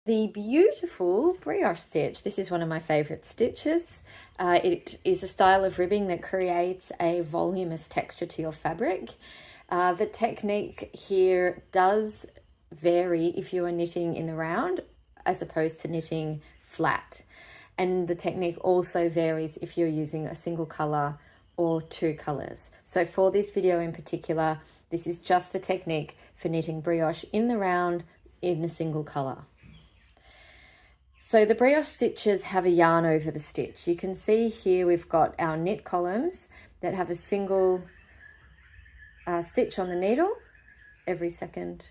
the beautiful brioche stitch. This is one of my favorite stitches. It is a style of ribbing that creates a voluminous texture to your fabric. The technique here does vary if you are knitting in the round as opposed to knitting flat. And the technique also varies if you're using a single color or two colors. So for this video in particular, this is just the technique for knitting brioche in the round in a single color. So the brioche stitches have a yarn over the stitch. You can see here we've got our knit columns that have a single stitch on the needle every second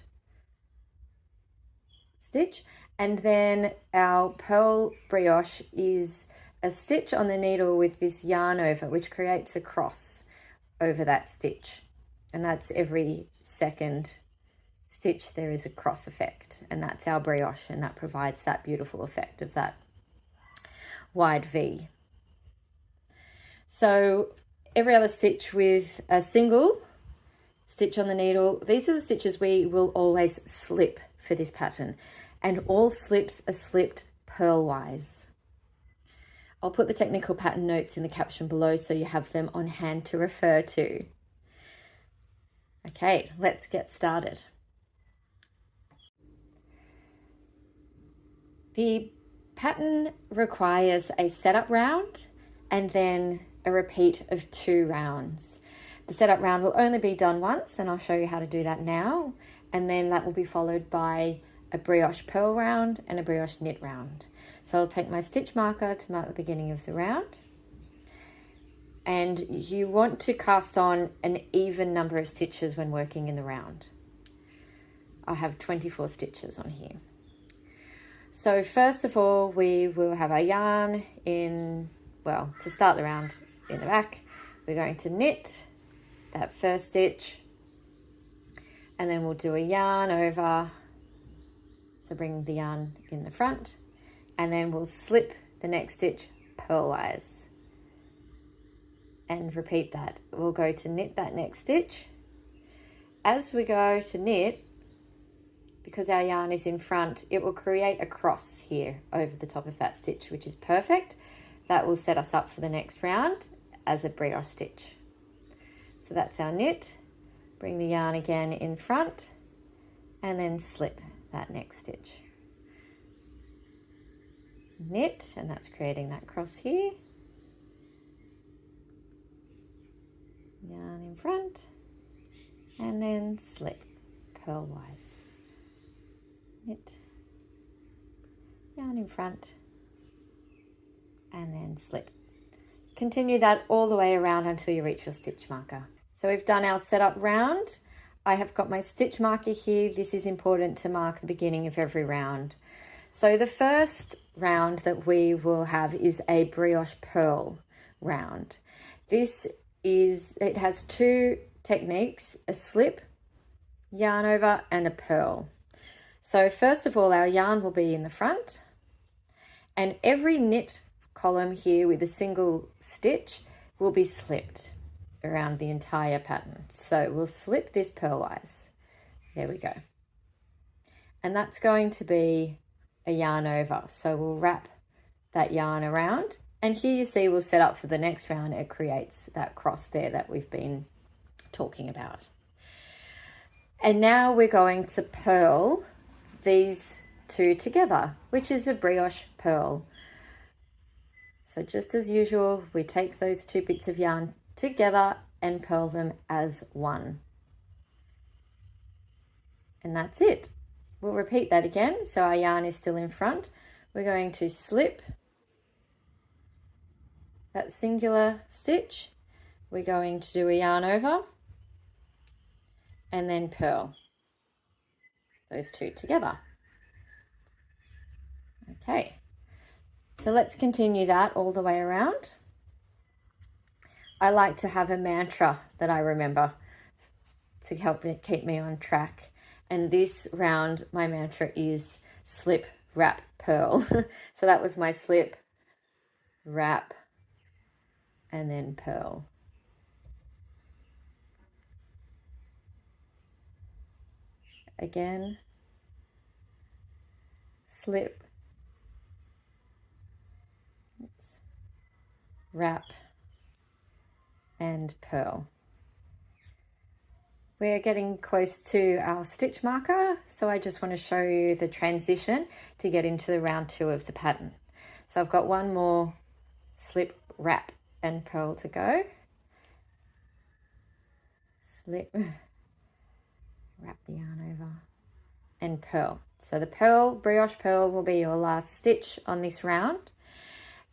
stitch, and then our pearl brioche is a stitch on the needle with this yarn over, which creates a cross over that stitch, and that's every second stitch there is a cross effect, and that's our brioche, and that provides that beautiful effect of that wide V. So every other stitch with a single stitch on the needle, these are the stitches we will always slip for this pattern, and all slips are slipped purlwise. I'll put the technical pattern notes in the caption below so you have them on hand to refer to. Okay, let's get started. The pattern requires a setup round and then a repeat of 2 rounds. The setup round will only be done once, and I'll show you how to do that now. And then that will be followed by a brioche purl round and a brioche knit round. So I'll take my stitch marker to mark the beginning of the round. And you want to cast on an even number of stitches when working in the round. I have 24 stitches on here. So first of all, we will have our yarn in, well, to start the round in the back, we're going to knit that first stitch, and then we'll do a yarn over, so bring the yarn in the front, and then we'll slip the next stitch purlwise and repeat that. We'll go to knit that next stitch. As we go to knit, because our yarn is in front, it will create a cross here over the top of that stitch, which is perfect. That will set us up for the next round as a brioche stitch. So that's our knit. Bring the yarn again in front and then slip that next stitch. Knit, and that's creating that cross here. Yarn in front and then slip purlwise. Knit, yarn in front, and then slip. Continue that all the way around until you reach your stitch marker. So we've done our setup round. I have got my stitch marker here. This is important to mark the beginning of every round. So the first round that we will have is a brioche purl round. It has 2 techniques, a slip, yarn over, and a purl. So first of all, our yarn will be in the front, and every knit column here with a single stitch will be slipped around the entire pattern. So we'll slip this purlwise. There we go. And that's going to be a yarn over. So we'll wrap that yarn around, and here you see we'll set up for the next round. It creates that cross there that we've been talking about. And now we're going to purl these 2 together, which is a brioche purl. So just as usual, we take those 2 bits of yarn together and purl them as one. And that's it. We'll repeat that again. So our yarn is still in front. We're going to slip that singular stitch. We're going to do a yarn over and then purl those 2 together. Okay, so let's continue that all the way around. I like to have a mantra that I remember to help keep me on track. And this round, my mantra is slip, wrap, purl. So that was my slip, wrap, and then purl. Again, slip, oops, wrap, and purl. We're getting close to our stitch marker, so I just want to show you the transition to get into the round 2 of the pattern. So I've got one more slip, wrap, and purl to go. Slip, wrap the yarn over, and purl. So the purl, brioche purl, will be your last stitch on this round.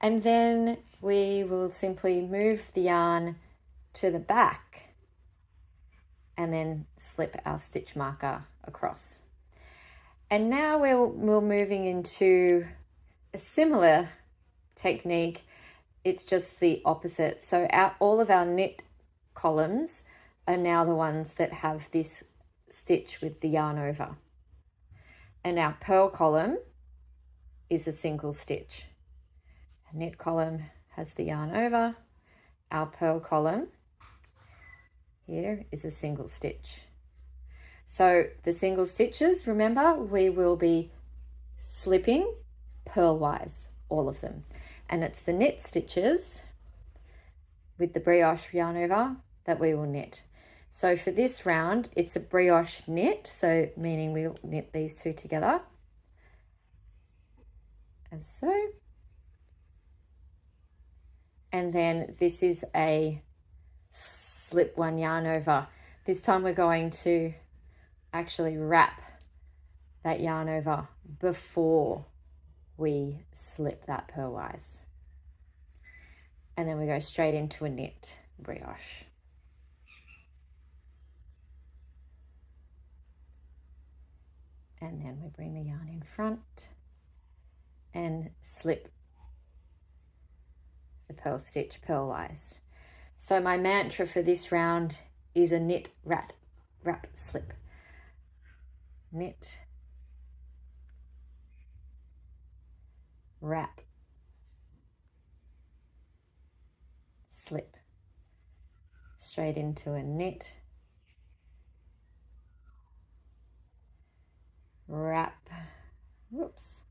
And then we will simply move the yarn to the back and then slip our stitch marker across. And now we're moving into a similar technique. It's just the opposite. So all of our knit columns are now the ones that have this stitch with the yarn over. And our purl column is a single stitch. Our knit column has the yarn over. Our purl column here is a single stitch. So the single stitches, remember, we will be slipping purlwise, all of them. And it's the knit stitches with the brioche yarn over that we will knit. So for this round, it's a brioche knit, so meaning we'll knit these two together, as so. And then this is a slip one yarn over. This time we're going to actually wrap that yarn over before we slip that purlwise. And then we go straight into a knit brioche. And then we bring the yarn in front and slip the purl stitch purlwise. So my mantra for this round is a knit, wrap, slip. Knit, wrap, slip. Straight into a knit, wrap, whoops,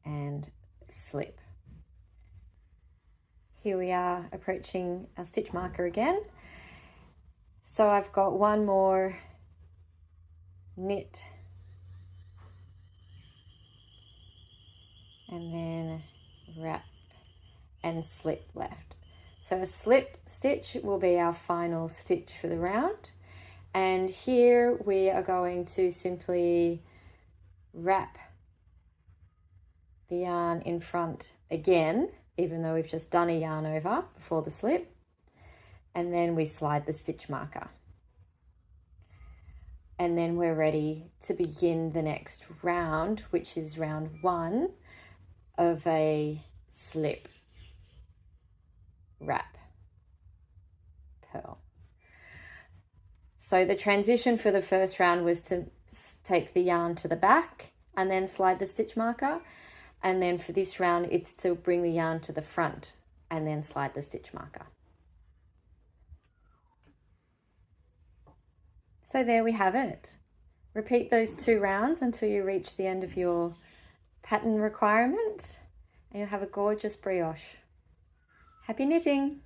and slip. Here we are approaching our stitch marker again. So I've got one more knit and then wrap and slip left. So a slip stitch will be our final stitch for the round. And here we are going to simply wrap the yarn in front again, even though we've just done a yarn over before the slip, and then we slide the stitch marker. And then we're ready to begin the next round, which is round 1 of a slip, wrap, purl. So the transition for the first round was to take the yarn to the back and then slide the stitch marker. And then for this round, it's to bring the yarn to the front and then slide the stitch marker. So there we have it. Repeat those 2 rounds until you reach the end of your pattern requirement, and you'll have a gorgeous brioche. Happy knitting!